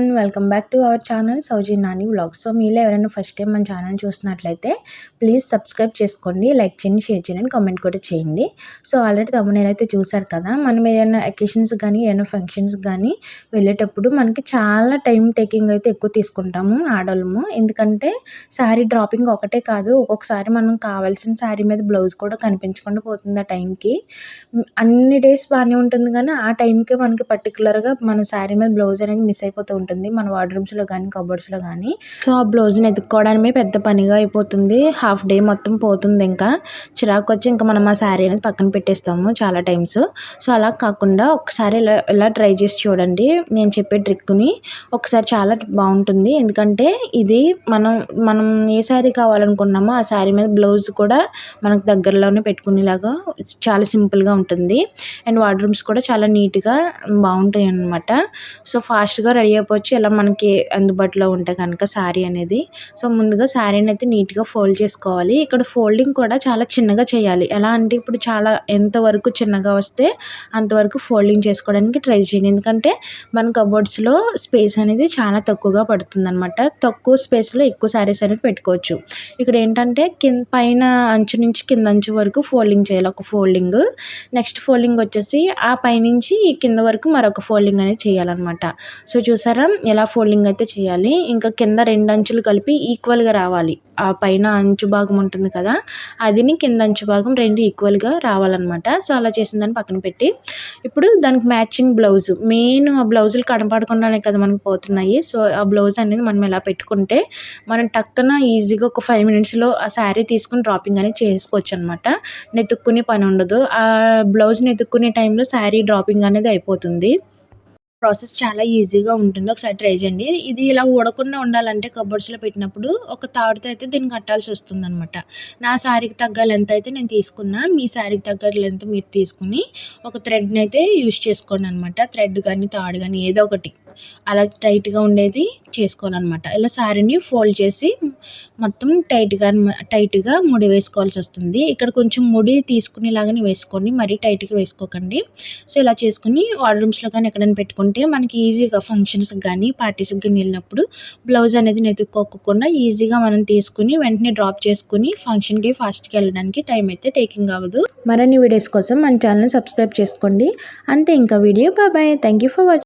Everyone, welcome back to our channel Souji Nani Vlogs. So మీలో ఎవరైనా first time మన channel చూస్తున్నట్లయితే ప్లీజ్ సబ్స్క్రైబ్ చేసుకోండి, లైక్ చేయండి, షేర్ చేయండి, కామెంట్ కూడా చేయండి. సో ఆల్రెడీ తమ్మునేల్ అయితే చూసారు కదా. మనం ఏదైనా అకేషన్స్ కానీ ఏదైనా ఫంక్షన్స్ కానీ వెళ్ళేటప్పుడు మనకి చాలా టైం టేకింగ్ అయితే ఎక్కువ తీసుకుంటాము ఆడవాళ్ళము. ఎందుకంటే శారీ డ్రాపింగ్ ఒకటే కాదు, ఒక్కొక్కసారి మనం కావాల్సిన శారీ మీద బ్లౌజ్ కూడా కనిపించకుండా పోతుంది ఆ టైంకి. అన్ని డేస్ బాగానే ఉంటుంది కానీ ఆ టైంకే మనకి పర్టికులర్గా మన శారీ మీద బ్లౌజ్ అనేది మిస్ అయిపోతూ ఉంటుంది మన వార్డ్రూమ్స్లో కానీ కబోర్డ్స్లో కానీ. సో ఆ బ్లౌజ్ని ఎత్తుక్కోవడమే పెద్ద పనిగా అయిపోతుంది, హాఫ్ డే మొత్తం పోతుంది. ఇంకా చిరాకు వచ్చి ఇంకా మనం ఆ శారీ అనేది పక్కన పెట్టేస్తాము చాలా టైమ్స్. సో అలా కాకుండా ఒకసారి ఇలా ట్రై చేసి చూడండి నేను చెప్పే ట్రిక్ని. ఒకసారి చాలా బాగుంటుంది, ఎందుకంటే ఇది మనం మనం ఏ శారీ కావాలనుకున్నామో ఆ శారీ మీద బ్లౌజ్ కూడా మనకు దగ్గరలోనే పెట్టుకునేలాగా చాలా సింపుల్గా ఉంటుంది. అండ్ వార్డ్రూమ్స్ కూడా చాలా నీట్గా బాగుంటాయి అన్నమాట. సో ఫాస్ట్గా రెడీ అయిపోవచ్చు ఇలా మనకి అందుబాటులో ఉంటే కనుక శారీ అనేది. సో ముందుగా శారీని అయితే నీట్గా ఫోల్డ్ చేసుకోవాలి. ఇక్కడ ఫోల్డింగ్ కూడా చాలా చిన్నగా చేయాలి. ఎలా అంటే ఇప్పుడు చాలా ఎంతవరకు చిన్నగా వస్తే అంతవరకు ఫోల్డింగ్ చేసుకోవడానికి ట్రై చేయండి, ఎందుకంటే మన కబోర్డ్స్లో స్పేస్ అనేది చాలా తక్కువగా పడుతుంది అనమాట. తక్కువ స్పేస్లో ఎక్కువ శారీస్ అనేది పెట్టుకోవచ్చు. ఇక్కడ ఏంటంటే పైన అంచు నుంచి కింద అంచు వరకు ఫోల్డింగ్ చేయాలి ఒక ఫోల్డింగ్. నెక్స్ట్ ఫోల్డింగ్ వచ్చేసి ఆ పైనుంచి ఈ కింద వరకు మరొక ఫోల్డింగ్ అనేది చేయాలన్నమాట. సో చూసారా ఎలా ఫోల్డింగ్ అయితే చేయాలి. ఇంకా కింద రెండు అంచులు కలిపి ఈక్వల్గా రావాలి. ఆ పైన అంచు భాగం ఉంటుంది కదా, అదిని కింద అంచు భాగం రెండు ఈక్వల్గా రావాలన్నమాట. సో అలా చేసిన దాన్ని పక్కన పెట్టి ఇప్పుడు దానికి మ్యాచింగ్ బ్లౌజ్, మెయిన్ ఆ బ్లౌజులు కనపడకుండానే కదా మనకు పోతున్నాయి. సో ఆ బ్లౌజ్ అనేది మనం ఎలా పెట్టుకుంటే మనం టక్కున ఈజీగా ఒక 5 minutesలో ఆ శారీ తీసుకుని డ్రాపింగ్ అనేది చేసుకోవచ్చు అనమాట. నెతుక్కునే పని ఉండదు. ఆ బ్లౌజ్ని ఎతుక్కునే టైంలో శారీ డ్రాపింగ్ అనేది అయిపోతుంది. ప్రాసెస్ చాలా ఈజీగా ఉంటుంది, ఒకసారి ట్రై చేయండి. ఇది ఇలా ఊడకుండా ఉండాలంటే కబోర్డ్స్లో పెట్టినప్పుడు ఒక తాడుతో అయితే దీన్ని కట్టాల్సి వస్తుంది అనమాట. నా శారీకి తగ్గ లెంత్ అయితే నేను తీసుకున్నా, మీ శారీకి తగ్గ లెంత్ మీరు తీసుకుని ఒక థ్రెడ్ని అయితే యూజ్ చేసుకోండి అనమాట. థ్రెడ్ కానీ తాడు కానీ ఏదో ఒకటి అలా టైట్గా ఉండేది చేసుకోవాలన్నమాట. ఇలా శారీని ఫోల్డ్ చేసి మొత్తం టైట్గా ముడి వేసుకోవాల్సి వస్తుంది. ఇక్కడ కొంచెం ముడి తీసుకునేలాగానే వేసుకోండి, మరీ టైట్గా వేసుకోకండి. సో ఇలా చేసుకుని వార్డ్రూమ్స్లో కానీ ఎక్కడైనా పెట్టుకుంటే మనకి ఈజీగా ఫంక్షన్స్కి కానీ పార్టీస్కి కానీ వెళ్ళినప్పుడు బ్లౌజ్ అనేది నెతుక్కోకుండా ఈజీగా మనం తీసుకుని వెంటనే డ్రాప్ చేసుకుని ఫంక్షన్కి ఫాస్ట్గా వెళ్ళడానికి టైం అయితే టేకింగ్ అవ్వదు. మరిన్ని వీడియోస్ కోసం మన ఛానల్ని సబ్స్క్రైబ్ చేసుకోండి. అంతే ఇంకా video. Bye. Thank you for watching.